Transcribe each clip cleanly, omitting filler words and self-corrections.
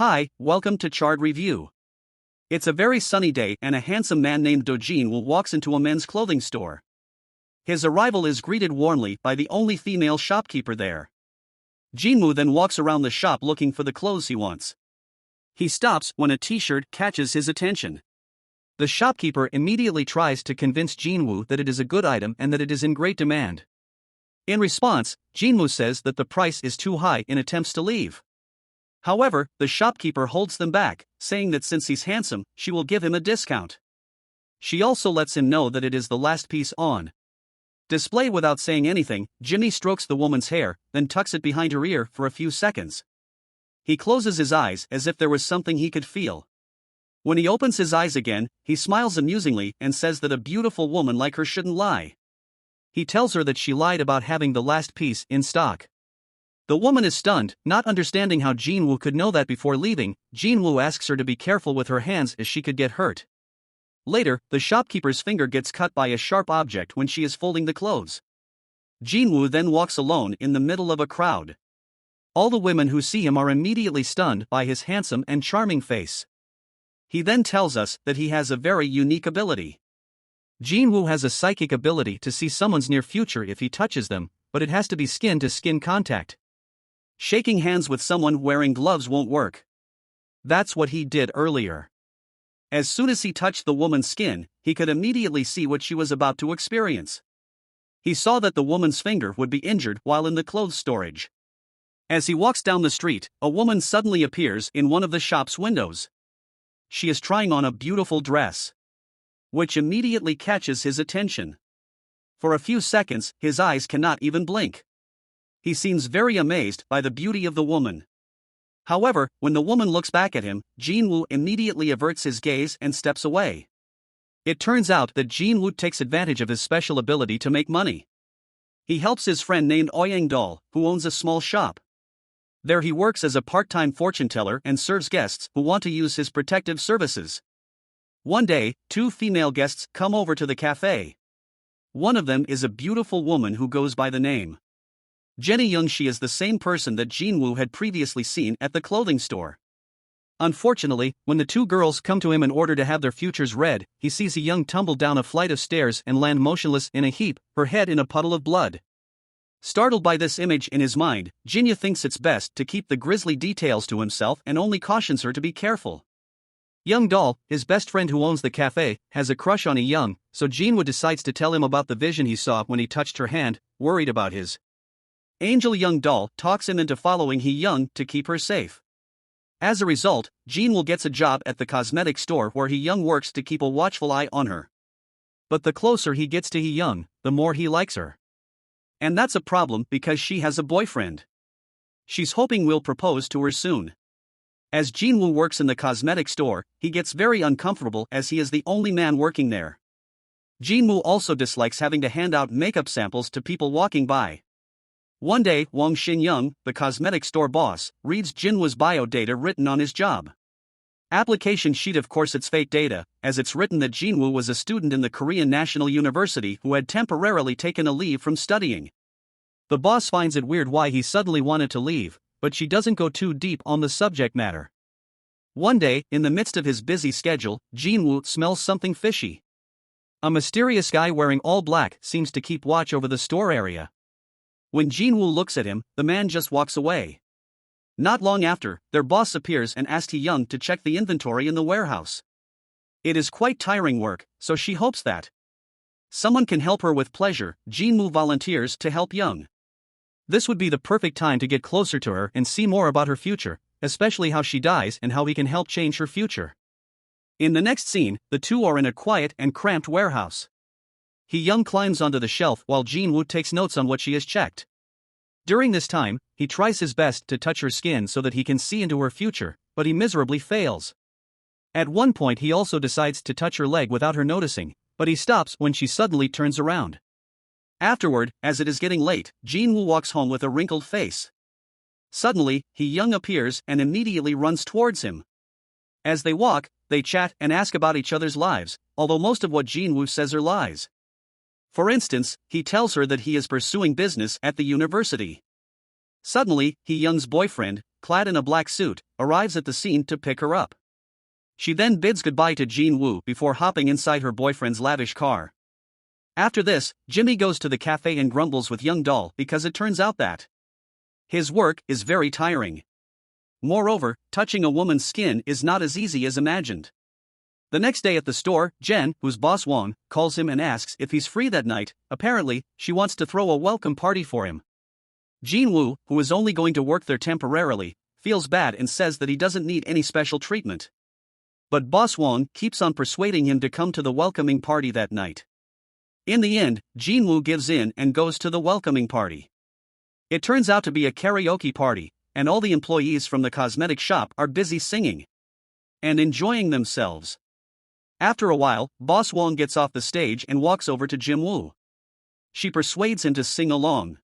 Hi, welcome to Chard Review. It's a very sunny day and a handsome man named Dojin walks into a men's clothing store. His arrival is greeted warmly by the only female shopkeeper there. Jinwoo then walks around the shop looking for the clothes he wants. He stops when a t-shirt catches his attention. The shopkeeper immediately tries to convince Jinwoo that it is a good item and that it is in great demand. In response, Jinwoo says that the price is too high and attempts to leave. However, the shopkeeper holds them back, saying that since he's handsome, she will give him a discount. She also lets him know that it is the last piece on display. Without saying anything, Jimmy strokes the woman's hair, then tucks it behind her ear for a few seconds. He closes his eyes as if there was something he could feel. When he opens his eyes again, he smiles amusingly and says that a beautiful woman like her shouldn't lie. He tells her that she lied about having the last piece in stock. The woman is stunned, not understanding how Jinwoo could know that. Before leaving, Jinwoo asks her to be careful with her hands as she could get hurt. Later, the shopkeeper's finger gets cut by a sharp object when she is folding the clothes. Jinwoo then walks alone in the middle of a crowd. All the women who see him are immediately stunned by his handsome and charming face. He then tells us that he has a very unique ability. Jinwoo has a psychic ability to see someone's near future if he touches them, but it has to be skin-to-skin contact. Shaking hands with someone wearing gloves won't work. That's what he did earlier. As soon as he touched the woman's skin, he could immediately see what she was about to experience. He saw that the woman's finger would be injured while in the clothes storage. As he walks down the street, a woman suddenly appears in one of the shop's windows. She is trying on a beautiful dress, which immediately catches his attention. For a few seconds, his eyes cannot even blink. He seems very amazed by the beauty of the woman. However, when the woman looks back at him, Jinwoo immediately averts his gaze and steps away. It turns out that Jinwoo takes advantage of his special ability to make money. He helps his friend named Oyang-dol, who owns a small shop. There he works as a part-time fortune teller and serves guests who want to use his protective services. One day, two female guests come over to the cafe. One of them is a beautiful woman who goes by the name Jenny Young. She is the same person that Jinwoo had previously seen at the clothing store. Unfortunately, when the two girls come to him in order to have their futures read, he sees a Young tumble down a flight of stairs and land motionless in a heap, her head in a puddle of blood. Startled by this image in his mind, Jinya thinks it's best to keep the grisly details to himself and only cautions her to be careful. Young Doll, his best friend who owns the cafe, has a crush on Young, so Jinwoo decides to tell him about the vision he saw when he touched her hand, worried about his angel. Young Doll talks him into following Young to keep her safe. As a result, Jinwoo gets a job at the cosmetic store where Young works to keep a watchful eye on her. But the closer he gets to Young, the more he likes her. And that's a problem because she has a boyfriend. She's hoping will propose to her soon. As Jinwoo works in the cosmetic store, he gets very uncomfortable as he is the only man working there. Jinwoo also dislikes having to hand out makeup samples to people walking by. One day, Wang Xin-young, the cosmetic store boss, reads Jinwoo's bio data written on his job application sheet. Of course it's fake data, as it's written that Jinwoo was a student in the Korean National University who had temporarily taken a leave from studying. The boss finds it weird why he suddenly wanted to leave, but she doesn't go too deep on the subject matter. One day, in the midst of his busy schedule, Jinwoo smells something fishy. A mysterious guy wearing all black seems to keep watch over the store area. When Jinwoo looks at him, the man just walks away. Not long after, their boss appears and asks Young to check the inventory in the warehouse. It is quite tiring work, so she hopes that someone can help her with pleasure. Jinwoo volunteers to help Young. This would be the perfect time to get closer to her and see more about her future, especially how she dies and how he can help change her future. In the next scene, the two are in a quiet and cramped warehouse. Young climbs onto the shelf while Jinwoo takes notes on what she has checked. During this time, he tries his best to touch her skin so that he can see into her future, but he miserably fails. At one point he also decides to touch her leg without her noticing, but he stops when she suddenly turns around. Afterward, as it is getting late, Jinwoo walks home with a wrinkled face. Suddenly, Young appears and immediately runs towards him. As they walk, they chat and ask about each other's lives, although most of what Jinwoo says are lies. For instance, he tells her that he is pursuing business at the university. Suddenly, Young's boyfriend, clad in a black suit, arrives at the scene to pick her up. She then bids goodbye to Jin-woo before hopping inside her boyfriend's lavish car. After this, Jimmy goes to the cafe and grumbles with young Doll because it turns out that his work is very tiring. Moreover, touching a woman's skin is not as easy as imagined. The next day at the store, Jen, whose boss Wong, calls him and asks if he's free that night. Apparently, she wants to throw a welcome party for him. Jin-woo, who is only going to work there temporarily, feels bad and says that he doesn't need any special treatment. But boss Wong keeps on persuading him to come to the welcoming party that night. In the end, Jin-woo gives in and goes to the welcoming party. It turns out to be a karaoke party, and all the employees from the cosmetic shop are busy singing and enjoying themselves. After a while, boss Wong gets off the stage and walks over to Jin-woo. She persuades him to sing along.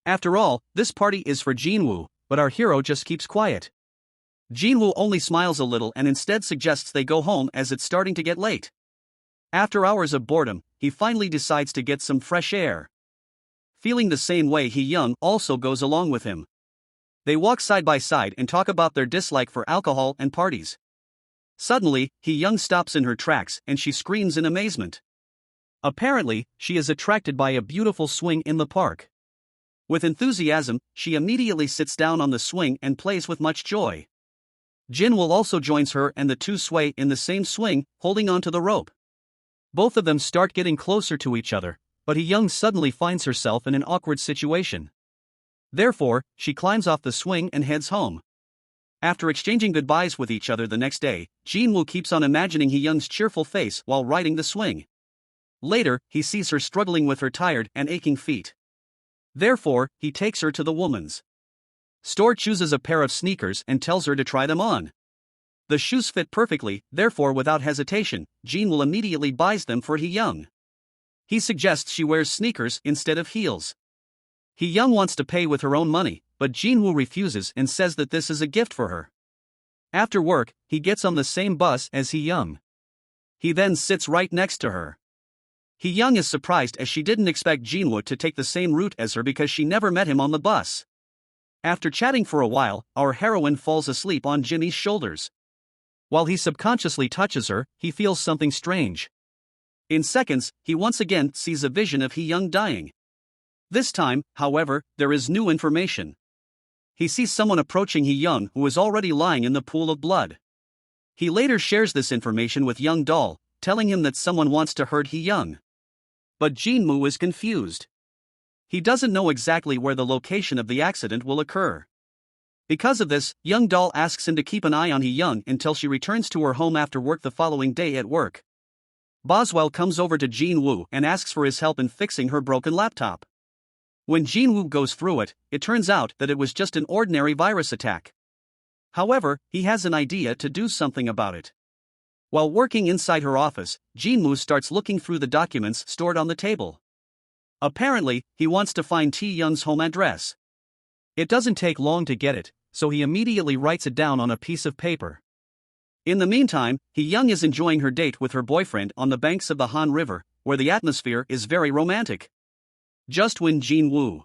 After all, this party is for Jin-woo, but our hero just keeps quiet. Jin-woo only smiles a little and instead suggests they go home as it's starting to get late. After hours of boredom, he finally decides to get some fresh air. Feeling the same way, Hee-young also goes along with him. They walk side by side and talk about their dislike for alcohol and parties. Suddenly, Hee-young stops in her tracks and she screams in amazement. Apparently, she is attracted by a beautiful swing in the park. With enthusiasm, she immediately sits down on the swing and plays with much joy. Jin-woo also joins her and the two sway in the same swing, holding onto the rope. Both of them start getting closer to each other, but Hee-young suddenly finds herself in an awkward situation. Therefore, she climbs off the swing and heads home. After exchanging goodbyes with each other the next day, Jin-woo keeps on imagining Hee-young's cheerful face while riding the swing. Later, he sees her struggling with her tired and aching feet. Therefore, he takes her to the woman's store, chooses a pair of sneakers and tells her to try them on. The shoes fit perfectly, therefore without hesitation, Jin-woo immediately buys them for Hee-young. He suggests she wears sneakers instead of heels. Hee-young wants to pay with her own money, but Jin-woo refuses and says that this is a gift for her. After work, he gets on the same bus as Hee-young. He then sits right next to her. Hee-young is surprised as she didn't expect Jin-woo to take the same route as her because she never met him on the bus. After chatting for a while, our heroine falls asleep on Jimmy's shoulders. While he subconsciously touches her, he feels something strange. In seconds, he once again sees a vision of Hee-young dying. This time, however, there is new information. He sees someone approaching Hee-young who is already lying in the pool of blood. He later shares this information with young Doll, telling him that someone wants to hurt Hee-young. But Jin-woo is confused. He doesn't know exactly where the location of the accident will occur. Because of this, young Doll asks him to keep an eye on Hee-young until she returns to her home after work the following day at work. Boswell comes over to Jin-woo and asks for his help in fixing her broken laptop. When Jin-woo goes through it, it turns out that it was just an ordinary virus attack. However, he has an idea to do something about it. While working inside her office, Jin-woo starts looking through the documents stored on the table. Apparently, he wants to find Tae-young's home address. It doesn't take long to get it, so he immediately writes it down on a piece of paper. In the meantime, Hee-young is enjoying her date with her boyfriend on the banks of the Han River, where the atmosphere is very romantic. Just when Jin-woo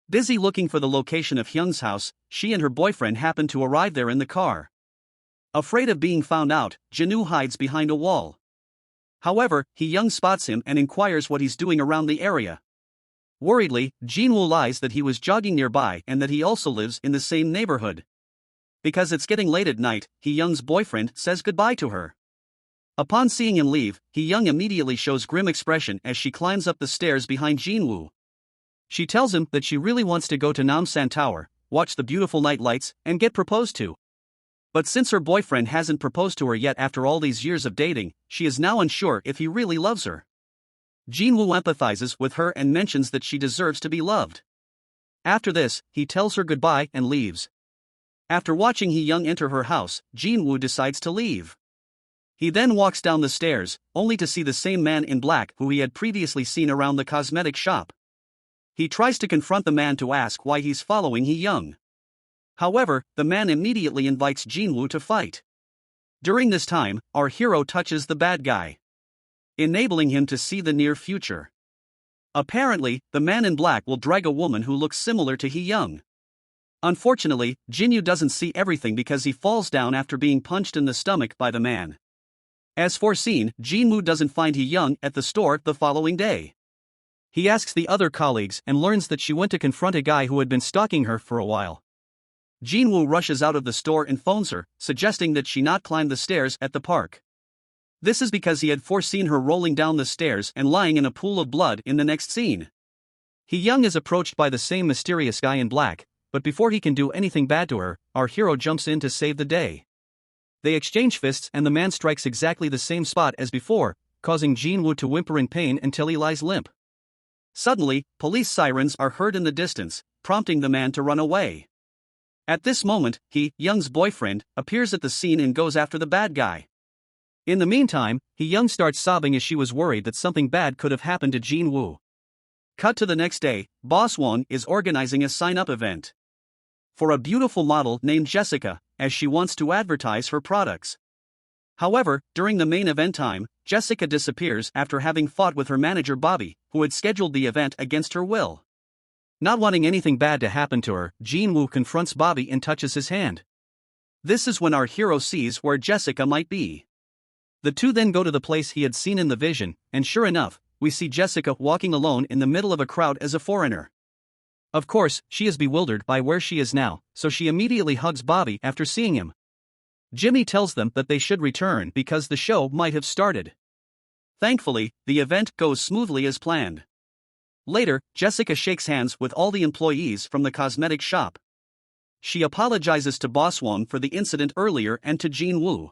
busy looking for the location of Hyung's house, she and her boyfriend happen to arrive there in the car. Afraid of being found out, Jin-woo hides behind a wall. However, Hee-young spots him and inquires what he's doing around the area. Worriedly, Jin-woo lies that he was jogging nearby and that he also lives in the same neighborhood. Because it's getting late at night, Hee-young's boyfriend says goodbye to her. Upon seeing him leave, Hee-young immediately shows grim expression as she climbs up the stairs behind Jin-woo. She tells him that she really wants to go to Namsan Tower, watch the beautiful night lights, and get proposed to. But since her boyfriend hasn't proposed to her yet after all these years of dating, she is now unsure if he really loves her. Jin-woo empathizes with her and mentions that she deserves to be loved. After this, he tells her goodbye and leaves. After watching Hee-young enter her house, Jin-woo decides to leave. He then walks down the stairs, only to see the same man in black who he had previously seen around the cosmetic shop. He tries to confront the man to ask why he's following Hee-young. However, the man immediately invites Jin-woo to fight. During this time, our hero touches the bad guy, enabling him to see the near future. Apparently, the man in black will drag a woman who looks similar to Hee-young. Unfortunately, Jinwoo doesn't see everything because he falls down after being punched in the stomach by the man. As foreseen, Jinwoo doesn't find Hee-young at the store the following day. He asks the other colleagues and learns that she went to confront a guy who had been stalking her for a while. Jinwoo rushes out of the store and phones her, suggesting that she not climb the stairs at the park. This is because he had foreseen her rolling down the stairs and lying in a pool of blood in the next scene. Hee-young is approached by the same mysterious guy in black, but before he can do anything bad to her, our hero jumps in to save the day. They exchange fists and the man strikes exactly the same spot as before, causing Jinwoo to whimper in pain until he lies limp. Suddenly, police sirens are heard in the distance, prompting the man to run away. At this moment, Hee-young's boyfriend appears at the scene and goes after the bad guy. In the meantime, Hee-young starts sobbing as she was worried that something bad could have happened to Jinwoo. Cut to the next day, Boss Won is organizing a sign-up event for a beautiful model named Jessica, as she wants to advertise her products. However, during the main event time, Jessica disappears after having fought with her manager Bobby, who had scheduled the event against her will. Not wanting anything bad to happen to her, Jinwoo confronts Bobby and touches his hand. This is when our hero sees where Jessica might be. The two then go to the place he had seen in the vision, and sure enough, we see Jessica walking alone in the middle of a crowd as a foreigner. Of course, she is bewildered by where she is now, so she immediately hugs Bobby after seeing him. Jimmy tells them that they should return because the show might have started. Thankfully, the event goes smoothly as planned. Later, Jessica shakes hands with all the employees from the cosmetic shop. She apologizes to Boss Won for the incident earlier and to Jinwoo.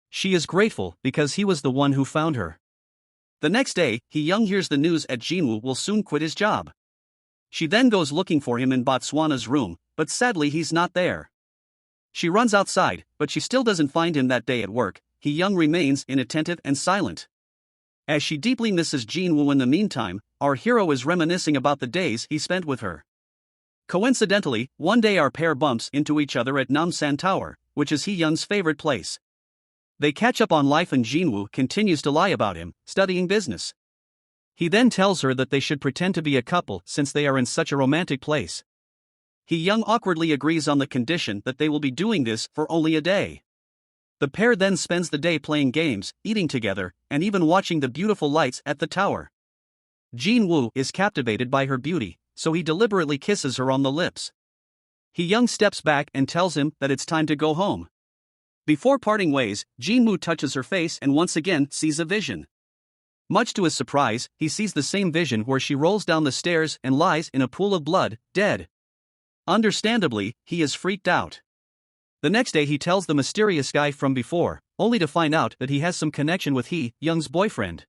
She is grateful because he was the one who found her. The next day, Hee-young hears the news that Jinwoo will soon quit his job. She then goes looking for him in Botswana's room, but sadly he's not there. She runs outside, but she still doesn't find him that day at work. Hee-young remains inattentive and silent. As she deeply misses Jinwoo in the meantime, our hero is reminiscing about the days he spent with her. Coincidentally, one day our pair bumps into each other at Namsan Tower, which is Hee-young's favorite place. They catch up on life and Jinwoo continues to lie about him, studying business. He then tells her that they should pretend to be a couple since they are in such a romantic place. Hee-young awkwardly agrees on the condition that they will be doing this for only a day. The pair then spends the day playing games, eating together, and even watching the beautiful lights at the tower. Jinwoo is captivated by her beauty, so he deliberately kisses her on the lips. Hee-young steps back and tells him that it's time to go home. Before parting ways, Jinwoo touches her face and once again sees a vision. Much to his surprise, he sees the same vision where she rolls down the stairs and lies in a pool of blood, dead. Understandably, he is freaked out. The next day he tells the mysterious guy from before, only to find out that he has some connection with Hee-young's boyfriend.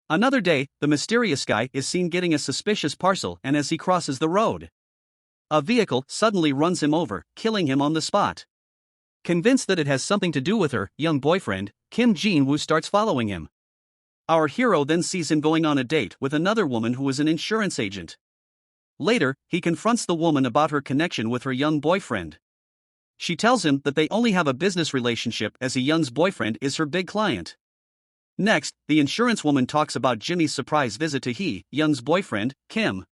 Another day, the mysterious guy is seen getting a suspicious parcel and as he crosses the road, a vehicle suddenly runs him over, killing him on the spot. Convinced that it has something to do with her young boyfriend, Kim Jinwoo starts following him. Our hero then sees him going on a date with another woman who is an insurance agent. Later, he confronts the woman about her connection with her young boyfriend. She tells him that they only have a business relationship as Hee-young's boyfriend is her big client. Next, the insurance woman talks about Jimmy's surprise visit to Hee-young's boyfriend, Kim.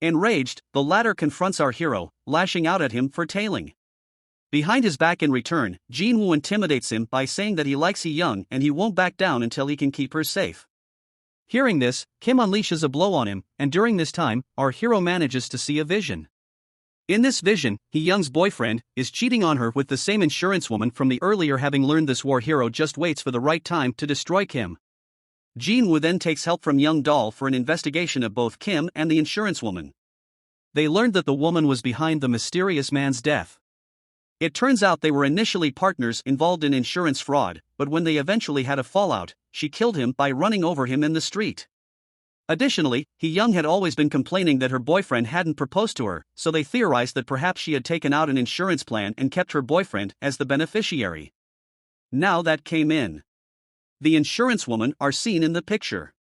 Enraged, the latter confronts our hero, lashing out at him for tailing. Behind his back in return, Jinwoo intimidates him by saying that he likes Hee-young and he won't back down until he can keep her safe. Hearing this, Kim unleashes a blow on him, and during this time, our hero manages to see a vision. In this vision, Hee-young's boyfriend is cheating on her with the same insurance woman from the earlier. Having learned this, war hero just waits for the right time to destroy Kim. Jinwoo then takes help from Young Doll for an investigation of both Kim and the insurance woman. They learned that the woman was behind the mysterious man's death. It turns out they were initially partners involved in insurance fraud, but when they eventually had a fallout, she killed him by running over him in the street. Additionally, Hee-young had always been complaining that her boyfriend hadn't proposed to her, so they theorized that perhaps she had taken out an insurance plan and kept her boyfriend as the beneficiary. Now that came in. The insurance woman are seen in the picture.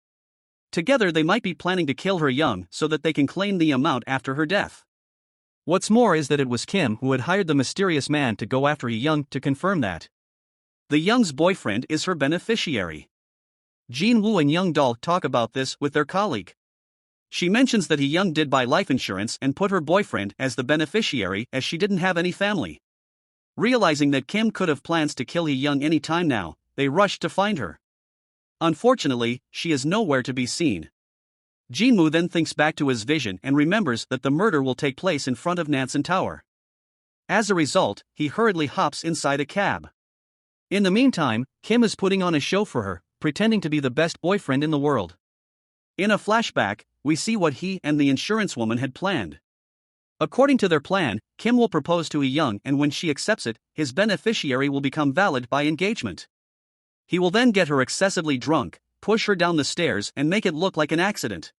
Together they might be planning to kill her young so that they can claim the amount after her death. What's more is that it was Kim who had hired the mysterious man to go after Hee-young to confirm that the young's boyfriend is her beneficiary. Jinwoo and Young Doll talk about this with their colleague. She mentions that Hee-young did buy life insurance and put her boyfriend as the beneficiary as she didn't have any family. Realizing that Kim could have plans to kill Hee-young any time now, they rushed to find her. Unfortunately, she is nowhere to be seen. Jinwoo then thinks back to his vision and remembers that the murder will take place in front of Nansen Tower. As a result, he hurriedly hops inside a cab. In the meantime, Kim is putting on a show for her, pretending to be the best boyfriend in the world. In a flashback, we see what he and the insurance woman had planned. According to their plan, Kim will propose to Hee-young, and when she accepts it, his beneficiary will become valid by engagement. He will then get her excessively drunk, push her down the stairs and make it look like an accident.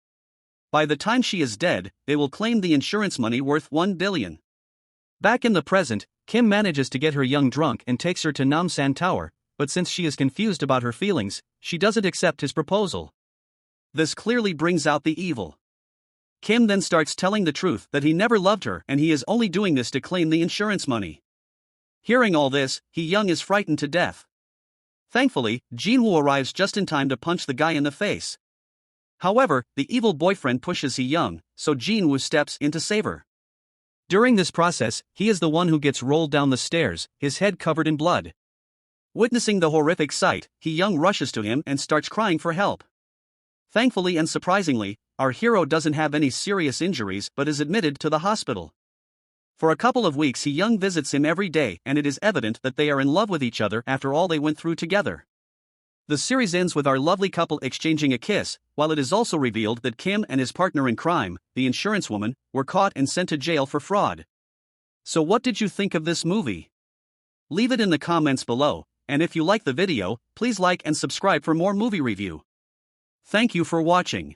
By the time she is dead, they will claim the insurance money worth 1 billion. Back in the present, Kim manages to get her young drunk and takes her to Namsan Tower, but since she is confused about her feelings, she doesn't accept his proposal. This clearly brings out the evil. Kim then starts telling the truth that he never loved her and he is only doing this to claim the insurance money. Hearing all this, Hee-young is frightened to death. Thankfully, Jinwoo arrives just in time to punch the guy in the face. However, the evil boyfriend pushes Hee-young, so Jinwoo steps in to save her. During this process, he is the one who gets rolled down the stairs, his head covered in blood. Witnessing the horrific sight, Hee-young rushes to him and starts crying for help. Thankfully and surprisingly, our hero doesn't have any serious injuries but is admitted to the hospital. For a couple of weeks Hee-young visits him every day and it is evident that they are in love with each other after all they went through together. The series ends with our lovely couple exchanging a kiss, while it is also revealed that Kim and his partner in crime, the insurance woman, were caught and sent to jail for fraud. So what did you think of this movie? Leave it in the comments below, and if you like the video, please like and subscribe for more movie review. Thank you for watching.